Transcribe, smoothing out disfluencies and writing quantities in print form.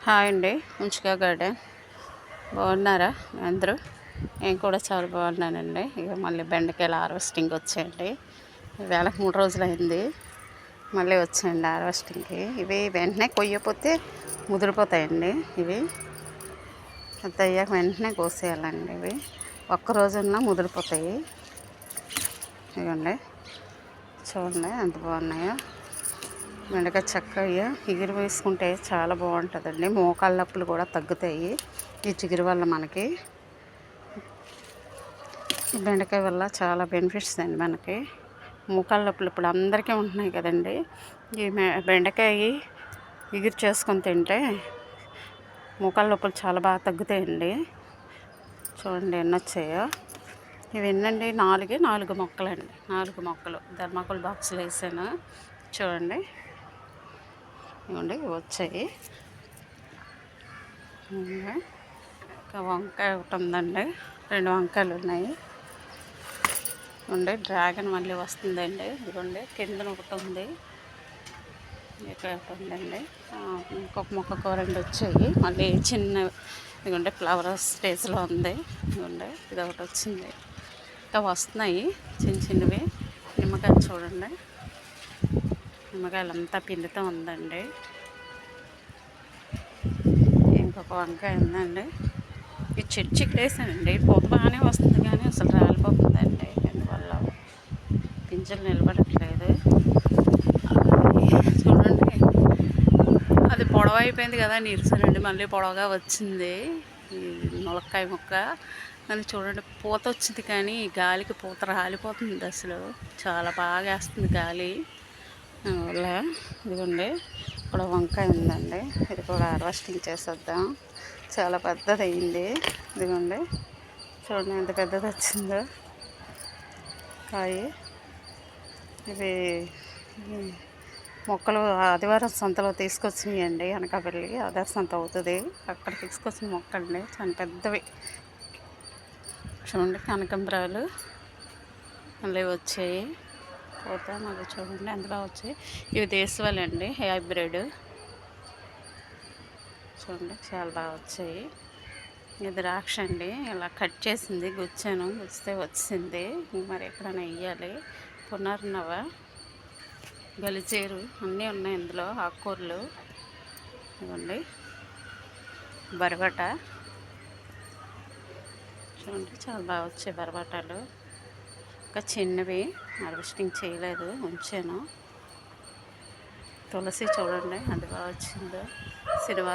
Hi అండి. ఉంచుగా garden బాగున్నారా అందరూ? నేను కూడా చాలా బాగున్నానండి. ఇక మళ్ళీ బెండకాయల హార్వెస్టింగ్ వచ్చాయండి. వేళకు 3 రోజులైంది, మళ్ళీ వచ్చాయండి హార్వెస్టింగ్కి. ఇవి వెంటనే కొయ్యపోతే ముదిరిపోతాయండి. ఇవి అంత అయ్యాక వెంటనే కోసేయాలండి. ఇవి ఒక్కరోజున్నా ముదిరిపోతాయి. ఇవ్వండి, చూడండి ఎంత బాగున్నాయో. బెండకాయ చక్కగా ఎగురు వేసుకుంటే చాలా బాగుంటుందండి. మోకాళ్ళ నొప్పులు కూడా తగ్గుతాయి ఈ చిగురు వల్ల. మనకి ఈ బెండకాయ వల్ల చాలా బెనిఫిట్స్ అండి మనకి. మోకాళ్ళ నొప్పులు ఇప్పుడు అందరికీ ఉంటున్నాయి కదండి. ఈ బెండకాయ ఎగురు చేసుకొని తింటే మోకాళ్ళ నొప్పులు చాలా బాగా తగ్గుతాయండి. చూడండి ఎన్ని వచ్చాయో. ఇవి ఎన్నండి? 4 మొక్కలండి. 4 మొక్కలు ధర్మాకోల్ బాక్స్లో వేసాను. చూడండి, ఇవ్వండి వచ్చాయి. ఇంకా వంకాయ ఒకటి ఉందండి, 2 వంకాయలు ఉన్నాయి. ఇవ్వండి డ్రాగన్ మళ్ళీ వస్తుందండి. ఇదిగోండి కిందన ఒకటి ఉంది, ఇక్కడ ఒకటి ఉందండి. ఇంకొక మొక్కకు 2 వచ్చాయి మళ్ళీ చిన్న. ఇదిగోండి ఫ్లవర్ స్టేజ్లో ఉంది. ఇదిగోండి ఇది ఒకటి వచ్చింది. ఇంకా వస్తున్నాయి చిన్న చిన్నవి. నిమ్మకాయలు చూడండి, నిమ్మకాయలు అంతా పిండితో ఉందండి. ఇంకొక వంకాయ ఉందండి. ఈ చెట్టు వేసానండి, పూత బాగానే వస్తుంది కానీ అసలు రాలిపోతుందండి. అందువల్ల పింజలు నిలబడట్లేదు. చూడండి, అది పొడవు అయిపోయింది కదా, నీరుసానండి. మళ్ళీ పొడవుగా వచ్చింది ఈ ములక్కాయ మొక్క. కానీ చూడండి పూత వచ్చింది కానీ గాలికి పూత రాలిపోతుంది. అసలు చాలా బాగా వేస్తుంది గాలి వల్ల. ఇదిగోండి ఇక్కడ వంకాయ ఉందండి, ఇది కూడా హార్వెస్టింగ్ చేసేద్దాం. చాలా పెద్దది అయింది. ఇదిగోండి చూడండి ఎంత పెద్దది వచ్చిందో కాయ. ఇవి మొక్కలు ఆదివారం సంతలో తీసుకొచ్చినాయండి. అనకాపల్లి ఆదివారం సంత అవుతుంది, అక్కడ తీసుకొచ్చిన మొక్కలండి. చాలా పెద్దవి. చూడండి కనకంబరాలు మళ్ళీ వచ్చాయి పూత. మళ్ళీ చూడండి అందులో వచ్చాయి. ఇవి దేశవాళీ అండి, హైబ్రిడ్. చూడండి చాలా బాగా వచ్చాయి. ఇది ద్రాక్ష అండి, ఇలా కట్ చేసింది, గుచ్చాను, గుచ్చితే వచ్చింది. మరి ఎక్కడైనా వేయాలి. పునర్నవ, గలిచేరు అన్నీ ఉన్నాయి ఇందులో, ఆకుకూరలు. ఇవ్వండి బరబట. చూడండి చాలా బాగా వచ్చాయి బరబటాలు. ఇంకా చిన్నవి హార్వెస్టింగ్ చేయలేదు, ఉంచాను. తులసి చూడండి అది బాగా వచ్చిందో. శనివారం